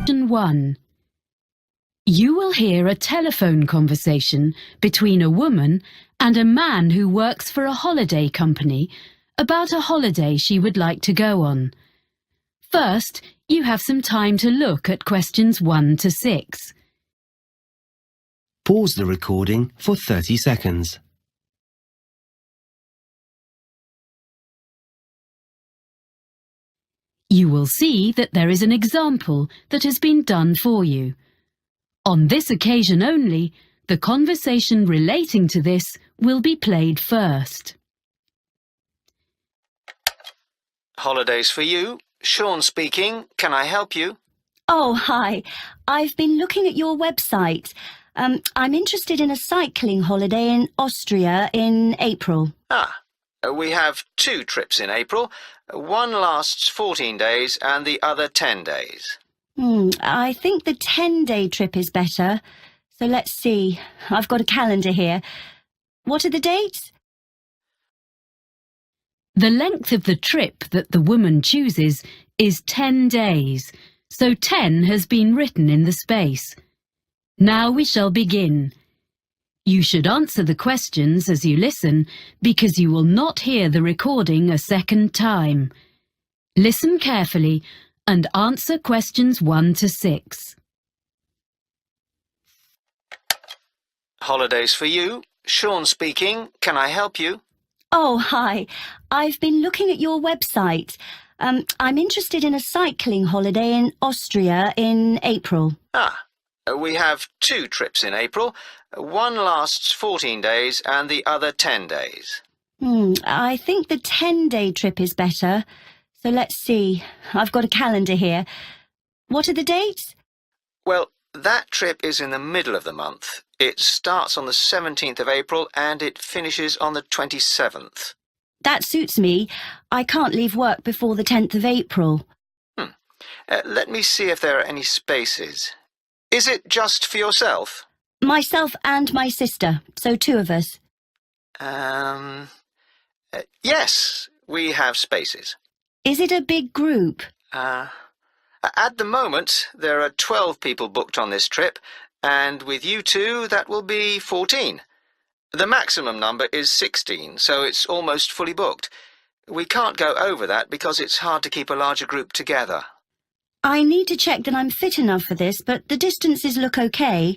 Question 1. You will hear a telephone conversation between a woman and a man who works for a holiday company about a holiday she would like to go on. First, you have some time to look at questions 1 to 6. Pause the recording for 30 seconds. You will see that there is an example that has been done for you. On this occasion only, the conversation relating to this will be played first. Holidays for you. Sean speaking. Can I help you? Oh, hi. I've been looking at your website. I'm interested in a cycling holiday in Austria in April. We have 2 trips in April. One lasts 14 days and the other 10 days. I think the 10-day trip is better. So let's see. I've got a calendar here. What are the dates? The length of the trip that the woman chooses is 10 days, so 10 has been written in the space. Now we shall begin. You should answer the questions as you listen, because you will not hear the recording a second time. Listen carefully and answer questions 1 to 6. Holidays for you. Sean speaking. Can I help you? Oh, hi. I've been looking at your website. I'm interested in a cycling holiday in Austria in April. We have 2 trips in April. One lasts 14 days and the other 10 days. I think the 10-day trip is better. So let's see. I've got a calendar here. What are the dates? Well, that trip is in the middle of the month. It starts on the 17th of April and it finishes on the 27th. That suits me. I can't leave work before the 10th of April. Let me see if there are any spaces. Is it just for yourself? Myself and my sister, so 2 of us. Yes, we have spaces. Is it a big group? At the moment, there are 12 people booked on this trip, and with you 2, that will be 14. The maximum number is 16, so it's almost fully booked. We can't go over that because it's hard to keep a larger group together. I need to check that I'm fit enough for this, but the distances look okay.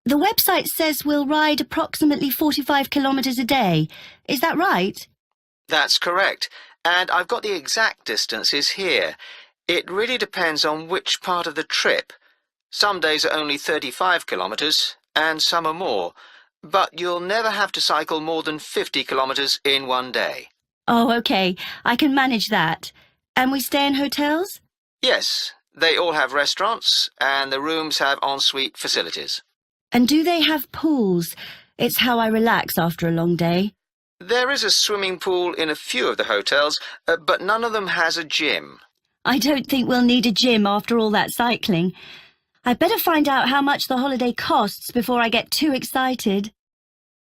The website says we'll ride approximately 45 kilometres a day. Is that right? That's correct, and I've got the exact distances here. It really depends on which part of the trip. Some days are only 35 kilometres, and some are more. But you'll never have to cycle more than 50 kilometres in one day. Oh, okay. I can manage that. And we stay in hotels? Yes, they all have restaurants, and the rooms have ensuite facilities. And do they have pools? It's how I relax after a long day. There is a swimming pool in a few of the hotels, but none of them has a gym. I don't think we'll need a gym after all that cycling. I'd better find out how much the holiday costs before I get too excited.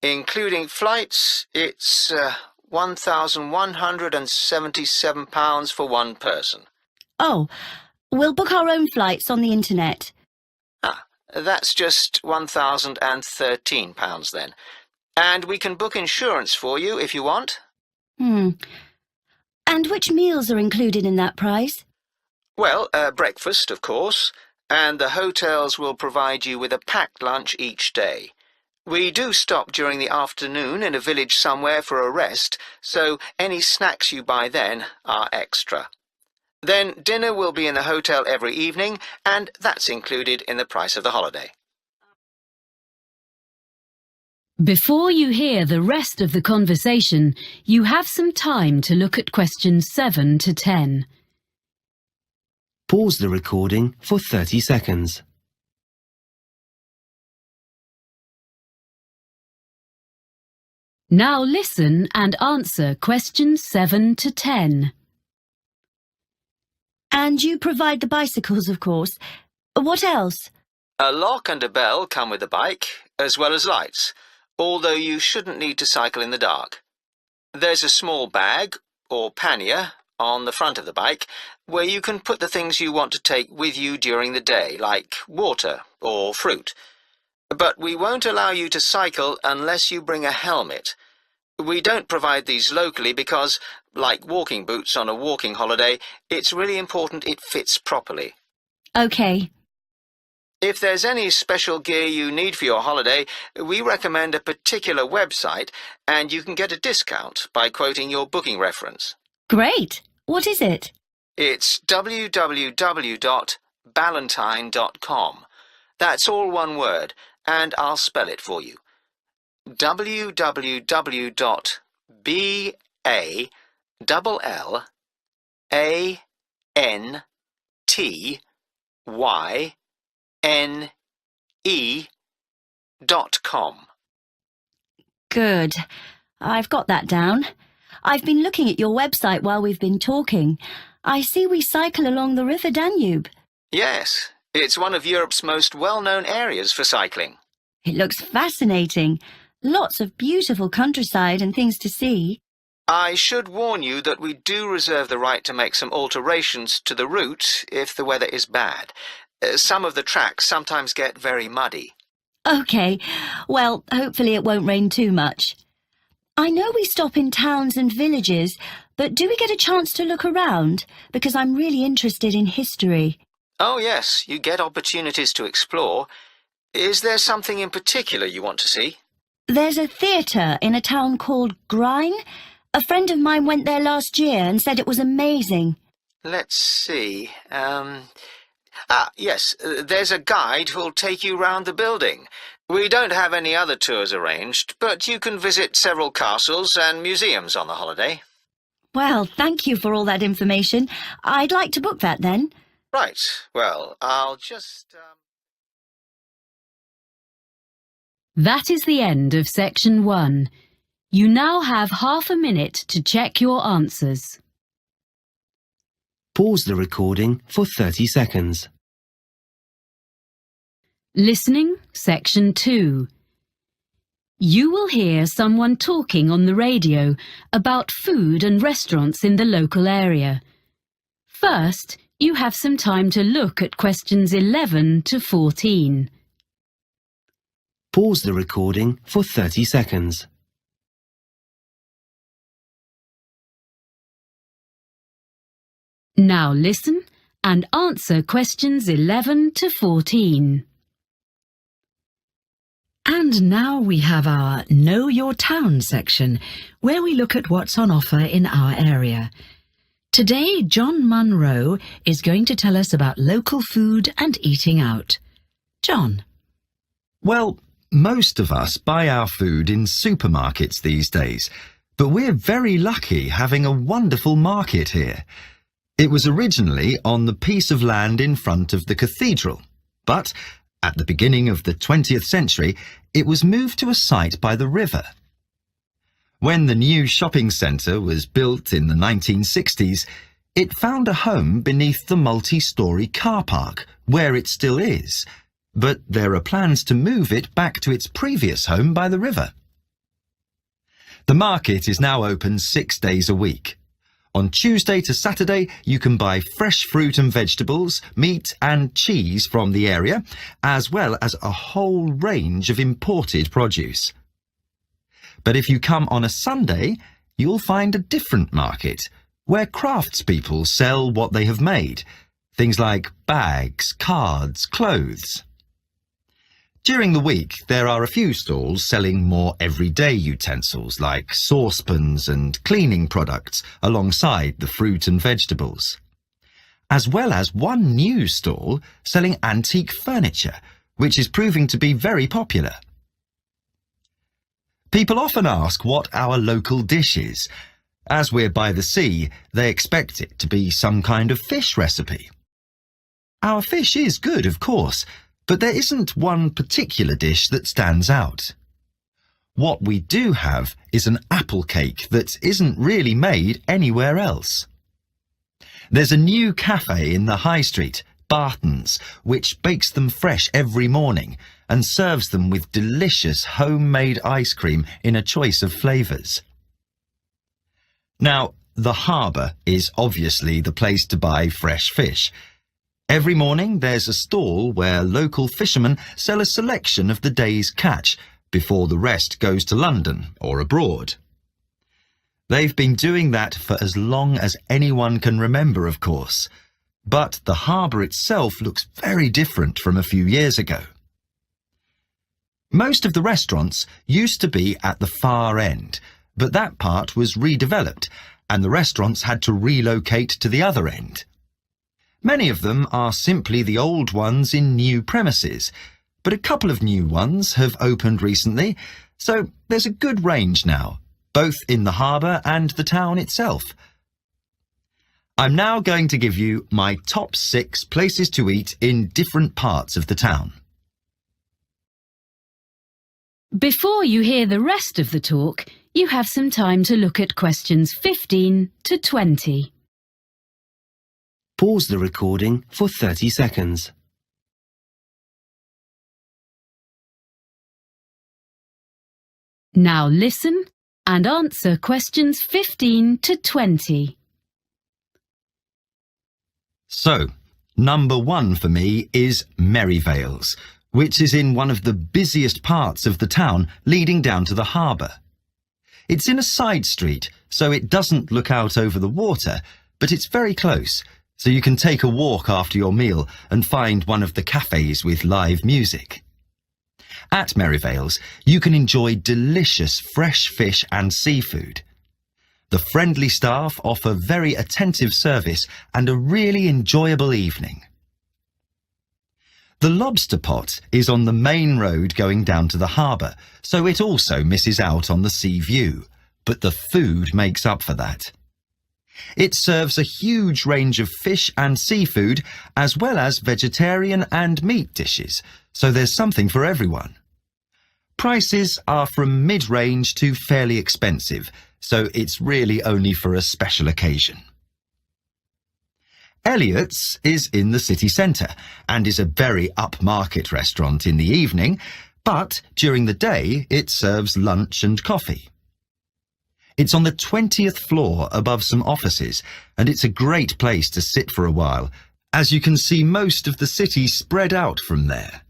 Including flights, it's £1,177 for one person. Oh, we'll book our own flights on the internet. That's just £1,013 then. And we can book insurance for you if you want. And which meals are included in that price? Well, breakfast, of course, and the hotels will provide you with a packed lunch each day. We do stop during the afternoon in a village somewhere for a rest, so any snacks you buy then are extra. Then dinner will be in the hotel every evening, and that's included in the price of the holiday. Before you hear the rest of the conversation, you have some time to look at questions 7 to 10. Pause the recording for 30 seconds. Now listen and answer questions 7 to 10. And you provide the bicycles, of course. What else? A lock and a bell come with the bike, as well as lights, although you shouldn't need to cycle in the dark. There's a small bag, or pannier, on the front of the bike, where you can put the things you want to take with you during the day, like water or fruit. But we won't allow you to cycle unless you bring a helmet. We don't provide these locally because, like walking boots on a walking holiday, it's really important it fits properly. OK. If there's any special gear you need for your holiday, we recommend a particular website, and you can get a discount by quoting your booking reference. Great. What is it? It's www.ballantine.com. That's all one word, and I'll spell it for you. www.ballantine.com. Good. I've got that down. I've been looking at your website while we've been talking. I see we cycle along the River Danube. Yes, it's one of Europe's most well-known areas for cycling. It looks fascinating. Lots of beautiful countryside and things to see. I should warn you that we do reserve the right to make some alterations to the route if the weather is bad. Some of the tracks sometimes get very muddy. OK. Well, hopefully it won't rain too much. I know we stop in towns and villages, but do we get a chance to look around? Because I'm really interested in history. Oh, yes, you get opportunities to explore. Is there something in particular you want to see? There's a theatre in a town called Grine. A friend of mine went there last year and said it was amazing. Let's see. Yes, there's a guide who'll take you round the building. We don't have any other tours arranged, but you can visit several castles and museums on the holiday. Well, thank you for all that information. I'd like to book that then. Right. Well, I'll just... That is the end of section 1. You now have half a minute to check your answers. Pause the recording for 30 seconds. Listening, section 2. You will hear someone talking on the radio about food and restaurants in the local area. First, you have some time to look at questions 11 to 14. Pause the recording for 30 seconds. Now listen and answer questions 11 to 14. And now we have our Know Your Town section, where we look at what's on offer in our area. Today, John Munro is going to tell us about local food and eating out. John. Well, most of us buy our food in supermarkets these days, but we're very lucky having a wonderful market here. It was originally on the piece of land in front of the cathedral, but at the beginning of the 20th century, it was moved to a site by the river. When the new shopping centre was built in the 1960s, it found a home beneath the multi-storey car park, where it still is, but there are plans to move it back to its previous home by the river. The market is now open 6 days a week. On Tuesday to Saturday, you can buy fresh fruit and vegetables, meat and cheese from the area, as well as a whole range of imported produce. But if you come on a Sunday, you'll find a different market, where craftspeople sell what they have made, things like bags, cards, clothes. During the week, there are a few stalls selling more everyday utensils like saucepans and cleaning products alongside the fruit and vegetables, as well as one new stall selling antique furniture, which is proving to be very popular. People often ask what our local dish is. As we're by the sea, they expect it to be some kind of fish recipe. Our fish is good, of course, but there isn't one particular dish that stands out. What we do have is an apple cake that isn't really made anywhere else. There's a new cafe in the high street, Barton's, which bakes them fresh every morning and serves them with delicious homemade ice cream in a choice of flavours. Now, the harbour is obviously the place to buy fresh fish. Every morning there's a stall where local fishermen sell a selection of the day's catch before the rest goes to London or abroad. They've been doing that for as long as anyone can remember, of course, but the harbour itself looks very different from a few years ago. Most of the restaurants used to be at the far end, but that part was redeveloped and the restaurants had to relocate to the other end. Many of them are simply the old ones in new premises, but a couple of new ones have opened recently, so there's a good range now, both in the harbour and the town itself. I'm now going to give you my top 6 places to eat in different parts of the town. Before you hear the rest of the talk, you have some time to look at questions 15 to 20. Pause the recording for 30 seconds. Now listen and answer questions 15 to 20. So, number 1 for me is Merivale's, which is in one of the busiest parts of the town leading down to the harbour. It's in a side street, so it doesn't look out over the water, but it's very close, so you can take a walk after your meal and find one of the cafes with live music. At Merivale's, you can enjoy delicious fresh fish and seafood. The friendly staff offer very attentive service and a really enjoyable evening. The Lobster Pot is on the main road going down to the harbour, so it also misses out on the sea view, but the food makes up for that. It serves a huge range of fish and seafood, as well as vegetarian and meat dishes, so there's something for everyone. Prices are from mid-range to fairly expensive, so it's really only for a special occasion. Elliot's is in the city centre and is a very upmarket restaurant in the evening, but during the day it serves lunch and coffee. It's on the 20th floor above some offices, and it's a great place to sit for a while, as you can see most of the city spread out from there.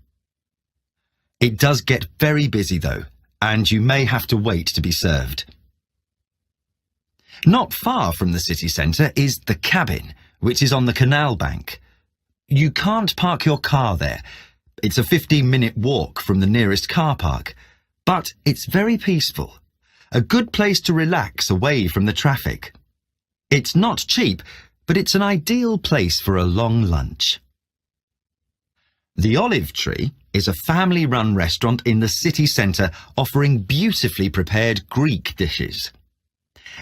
It does get very busy though, and you may have to wait to be served. Not far from the city centre is the Cabin, which is on the canal bank. You can't park your car there. It's a 15-minute walk from the nearest car park, but it's very peaceful. A good place to relax away from the traffic. It's not cheap, but it's an ideal place for a long lunch. The Olive Tree is a family-run restaurant in the city centre offering beautifully prepared Greek dishes.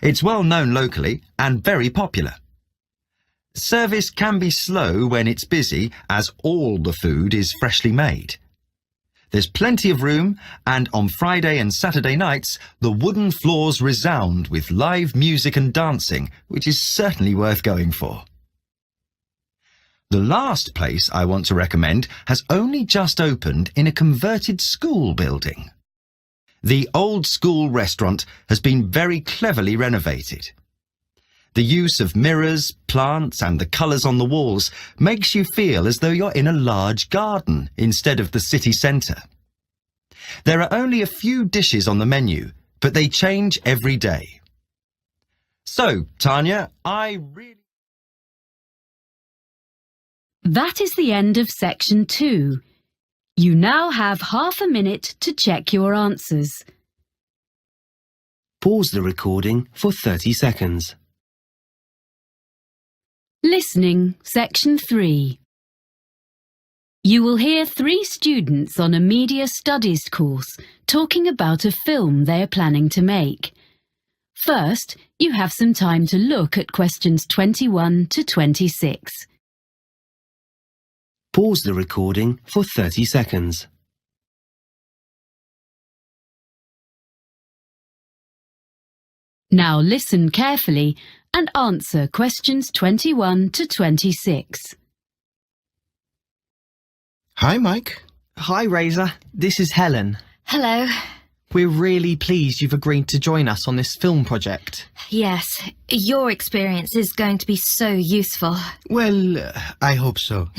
It's well known locally and very popular. Service can be slow when it's busy, as all the food is freshly made. There's plenty of room, and on Friday and Saturday nights, the wooden floors resound with live music and dancing, which is certainly worth going for. The last place I want to recommend has only just opened in a converted school building. The old school restaurant has been very cleverly renovated. The use of mirrors, plants and the colours on the walls makes you feel as though you're in a large garden instead of the city centre. There are only a few dishes on the menu, but they change every day. So, Tanya, That is the end of section 2. You now have half a minute to check your answers. Pause the recording for 30 seconds. Listening, section 3. You will hear 3 students on a media studies course talking about a film they are planning to make. First, you have some time to look at questions 21 to 26. Pause the recording for 30 seconds. Now listen carefully and answer questions 21 to 26. Hi, Mike. Hi, Razor. This is Helen. Hello. We're really pleased you've agreed to join us on this film project. Yes, your experience is going to be so useful. Well, I hope so.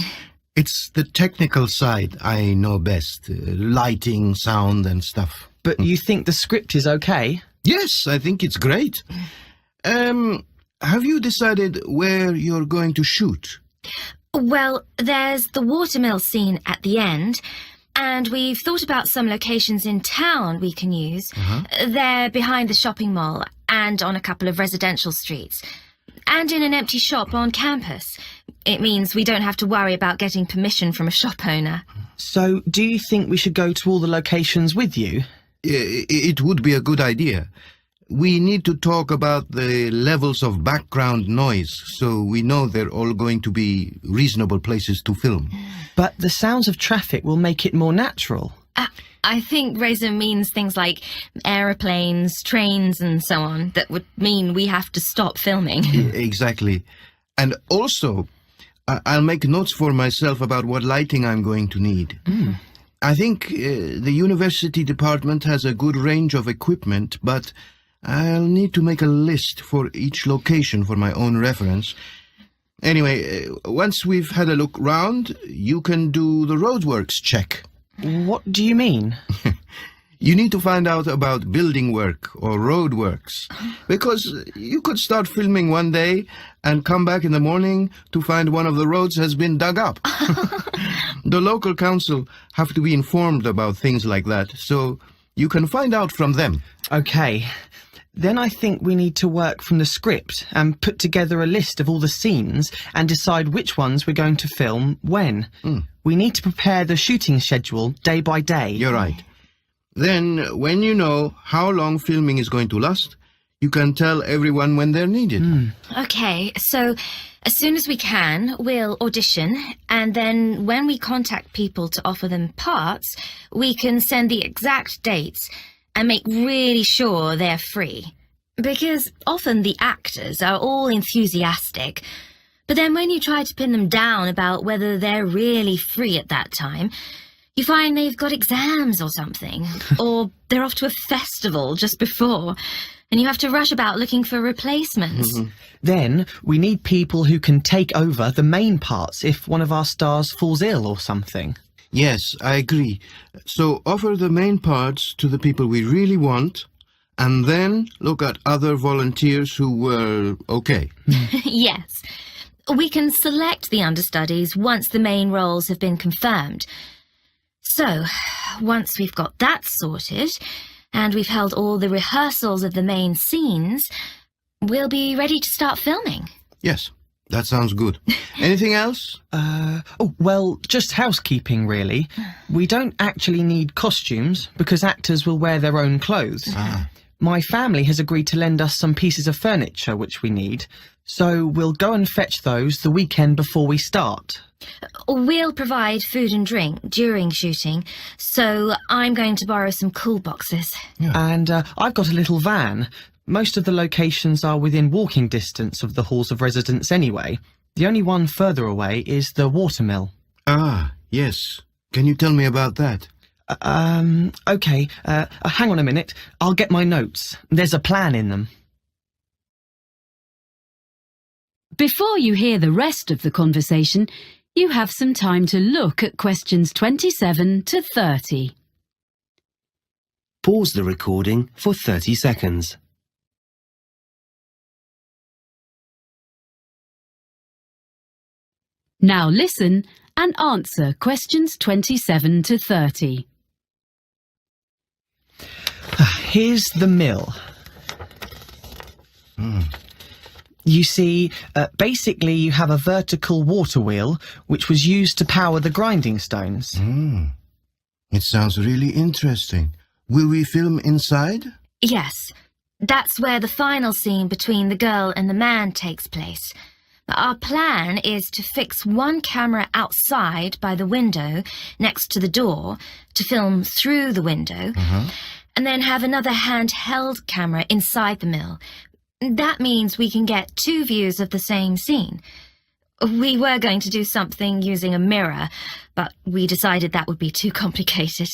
It's the technical side I know best. Lighting, sound and stuff. But you think the script is okay? Yes, I think it's great. Have you decided where you're going to shoot? Well, there's the watermill scene at the end, and we've thought about some locations in town we can use. They're behind the shopping mall and on a couple of residential streets, and in an empty shop on campus. It means we don't have to worry about getting permission from a shop owner. So, do you think we should go to all the locations with you? It would be a good idea. We need to talk about the levels of background noise, so we know they're all going to be reasonable places to film. But the sounds of traffic will make it more natural. I think Razor means things like aeroplanes, trains and so on, that would mean we have to stop filming. Exactly. And also, I'll make notes for myself about what lighting I'm going to need. I think the university department has a good range of equipment, but I'll need to make a list for each location for my own reference. Anyway, once we've had a look round, you can do the roadworks check. What do you mean? You need to find out about building work or roadworks, because you could start filming one day and come back in the morning to find one of the roads has been dug up. The local council have to be informed about things like that, so you can find out from them. Okay. Then I think we need to work from the script and put together a list of all the scenes and decide which ones we're going to film when. We need to prepare the shooting schedule day by day. You're right. Then, when you know how long filming is going to last, you can tell everyone when they're needed. Okay, so as soon as we can, we'll audition, and then when we contact people to offer them parts, we can send the exact dates and make really sure they're free. Because often the actors are all enthusiastic, but then when you try to pin them down about whether they're really free at that time, you find they've got exams or something, or they're off to a festival just before, and you have to rush about looking for replacements. Then we need people who can take over the main parts if one of our stars falls ill or something. Yes, I agree. So offer the main parts to the people we really want, and then look at other volunteers who were okay. Yes. We can select the understudies once the main roles have been confirmed. So, once we've got that sorted, and we've held all the rehearsals of the main scenes, we'll be ready to start filming. Yes, that sounds good. Anything else? Well, just housekeeping, really. We don't actually need costumes, because actors will wear their own clothes. My family has agreed to lend us some pieces of furniture which we need, so we'll go and fetch those the weekend before we start. We'll provide food and drink during shooting, so I'm going to borrow some cool boxes. And I've got a little van. Most of the locations are within walking distance of the halls of residence anyway. The only one further away is the watermill. Yes. Can you tell me about that? Okay. Hang on a minute. I'll get my notes. There's a plan in them. Before you hear the rest of the conversation, you have some time to look at questions 27 to 30. Pause the recording for 30 seconds. Now listen and answer questions 27 to 30. Here's the mill. You see, basically you have a vertical water wheel which was used to power the grinding stones. It sounds really interesting. Will we film inside? Yes, that's where the final scene between the girl and the man takes place. Our plan is to fix one camera outside by the window next to the door to film through the window, and then have another handheld camera inside the mill. That means we can get two views of the same scene. We were going to do something using a mirror, but we decided that would be too complicated.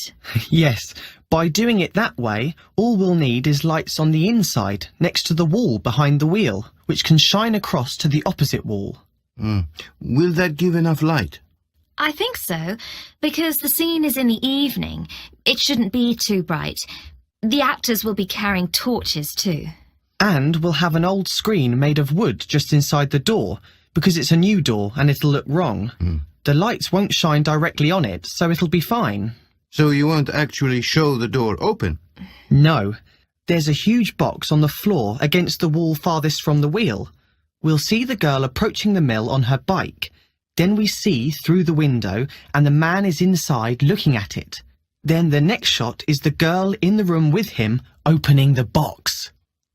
Yes, by doing it that way, all we'll need is lights on the inside, next to the wall behind the wheel, which can shine across to the opposite wall. Will that give enough light? I think so, because the scene is in the evening. It shouldn't be too bright. The actors will be carrying torches too. And we'll have an old screen made of wood just inside the door, because it's a new door and it'll look wrong. The lights won't shine directly on it, so it'll be fine. So you won't actually show the door open? No. There's a huge box on the floor against the wall farthest from the wheel. We'll see the girl approaching the mill on her bike. Then we see through the window and the man is inside looking at it. Then the next shot is the girl in the room with him opening the box.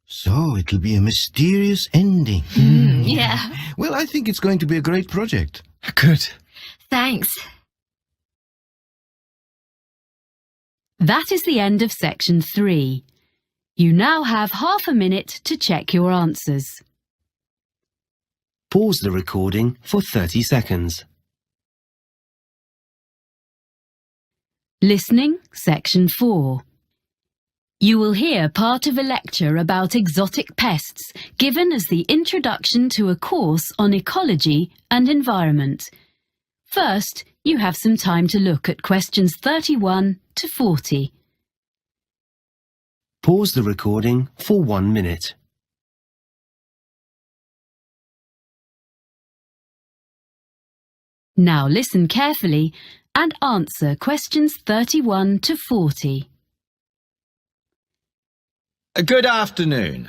So it'll be a mysterious ending. Yeah. Well, I think it's going to be a great project. Good. Thanks. That is the end of section 3. You now have half a minute to check your answers. Pause the recording for 30 seconds. Listening, section 4. You will hear part of a lecture about exotic pests given as the introduction to a course on ecology and environment. First, you have some time to look at questions 31 to 40. Pause the recording for 1 minute. Now listen carefully and answer questions 31 to 40. Good afternoon.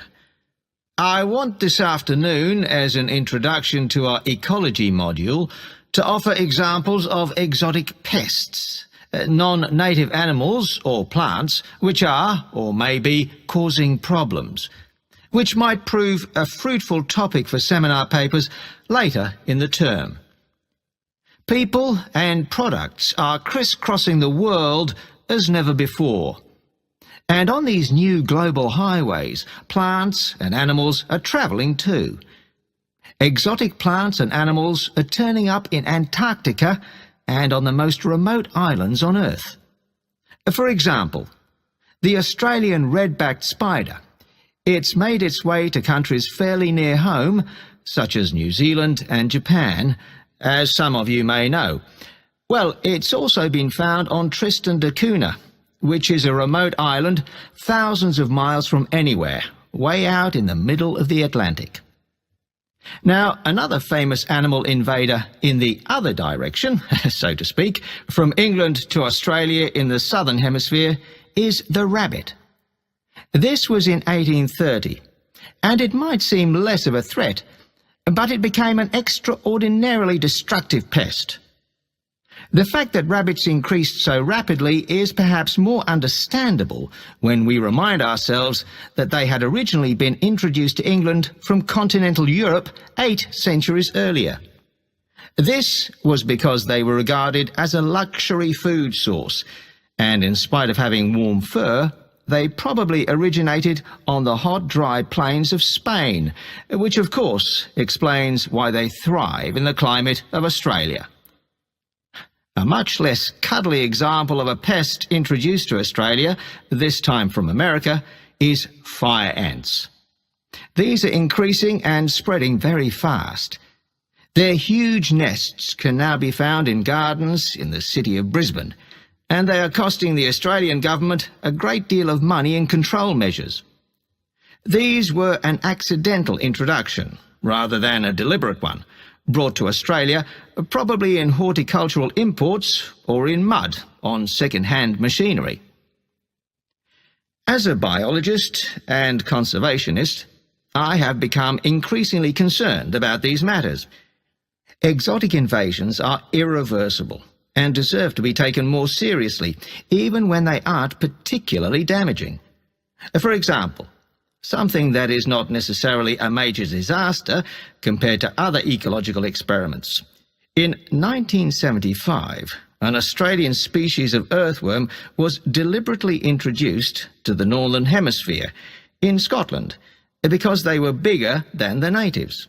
I want this afternoon, as an introduction to our ecology module, to offer examples of exotic pests, non-native animals or plants which are, or may be, causing problems, which might prove a fruitful topic for seminar papers later in the term. People and products are crisscrossing the world as never before. And on these new global highways, plants and animals are travelling too. Exotic plants and animals are turning up in Antarctica and on the most remote islands on Earth. For example, the Australian red-backed spider. It's made its way to countries fairly near home, such as New Zealand and Japan, as some of you may know. Well, it's also been found on Tristan da Cunha, which is a remote island thousands of miles from anywhere, way out in the middle of the Atlantic. Now, another famous animal invader in the other direction, so to speak, from England to Australia in the southern hemisphere, is the rabbit. This was in 1830, and it might seem less of a threat, but it became an extraordinarily destructive pest. The fact that rabbits increased so rapidly is perhaps more understandable when we remind ourselves that they had originally been introduced to England from continental Europe 8 centuries earlier. This was because they were regarded as a luxury food source, and in spite of having warm fur, they probably originated on the hot, dry plains of Spain, which of course explains why they thrive in the climate of Australia. A much less cuddly example of a pest introduced to Australia, this time from America, is fire ants. These are increasing and spreading very fast. Their huge nests can now be found in gardens in the city of Brisbane, and they are costing the Australian government a great deal of money in control measures. These were an accidental introduction, rather than a deliberate one, brought to Australia, probably in horticultural imports or in mud on second-hand machinery. As a biologist and conservationist, I have become increasingly concerned about these matters. Exotic invasions are irreversible and deserve to be taken more seriously, even when they aren't particularly damaging. For example, something that is not necessarily a major disaster compared to other ecological experiments. In 1975, an Australian species of earthworm was deliberately introduced to the Northern Hemisphere, in Scotland, because they were bigger than the natives.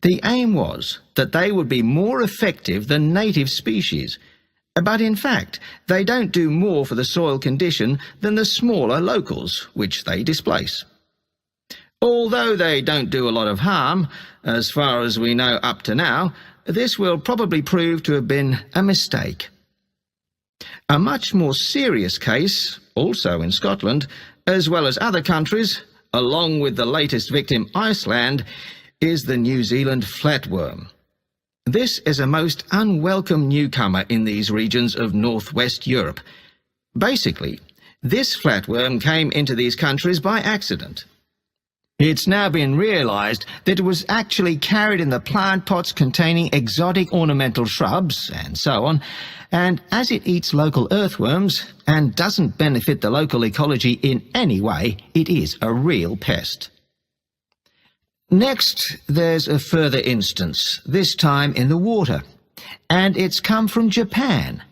The aim was that they would be more effective than native species, but in fact they don't do more for the soil condition than the smaller locals, which they displace. Although they don't do a lot of harm, as far as we know up to now, this will probably prove to have been a mistake. A much more serious case, also in Scotland, as well as other countries, along with the latest victim, Iceland, is the New Zealand flatworm. This is a most unwelcome newcomer in these regions of northwest Europe. Basically, this flatworm came into these countries by accident. It's now been realised that it was actually carried in the plant pots containing exotic ornamental shrubs and so on, and as it eats local earthworms and doesn't benefit the local ecology in any way, it is a real pest. Next, there's a further instance, this time in the water, and it's come from Japan.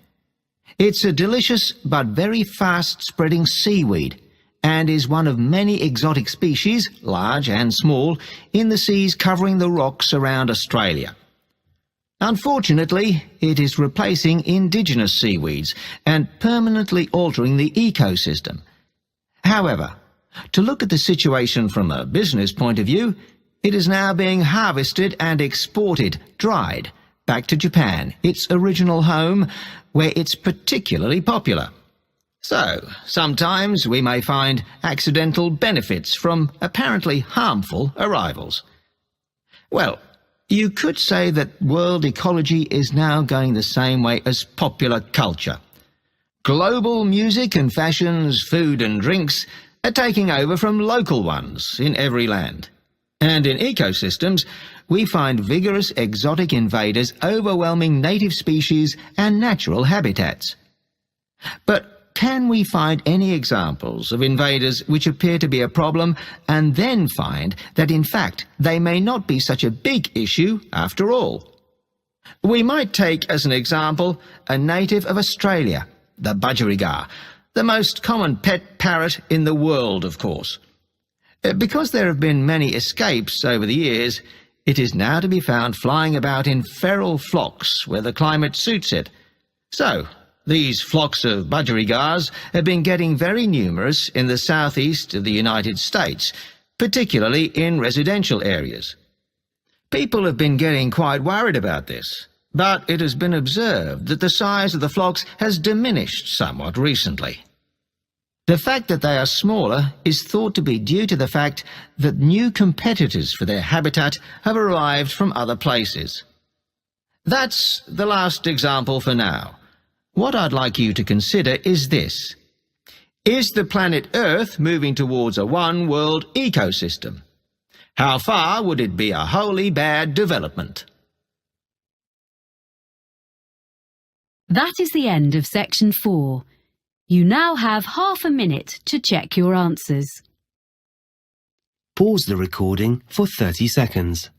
It's a delicious but very fast-spreading seaweed, and is one of many exotic species, large and small, in the seas covering the rocks around Australia. Unfortunately, it is replacing indigenous seaweeds and permanently altering the ecosystem. However, to look at the situation from a business point of view, it is now being harvested and exported, dried, back to Japan, its original home, where it's particularly popular. So, sometimes we may find accidental benefits from apparently harmful arrivals. Well, you could say that world ecology is now going the same way as popular culture. Global music and fashions, food and drinks are taking over from local ones in every land. And in ecosystems, we find vigorous exotic invaders overwhelming native species and natural habitats. But can we find any examples of invaders which appear to be a problem and then find that in fact they may not be such a big issue after all? We might take as an example a native of Australia, the budgerigar, the most common pet parrot in the world, of course. Because there have been many escapes over the years, it is now to be found flying about in feral flocks where the climate suits it. So, these flocks of budgerigars have been getting very numerous in the southeast of the United States, particularly in residential areas. People have been getting quite worried about this, but it has been observed that the size of the flocks has diminished somewhat recently. The fact that they are smaller is thought to be due to the fact that new competitors for their habitat have arrived from other places. That's the last example for now. What I'd like you to consider is this. Is the planet Earth moving towards a one-world ecosystem? How far would it be a wholly bad development? That is the end of section 4. You now have half a minute to check your answers. Pause the recording for 30 seconds.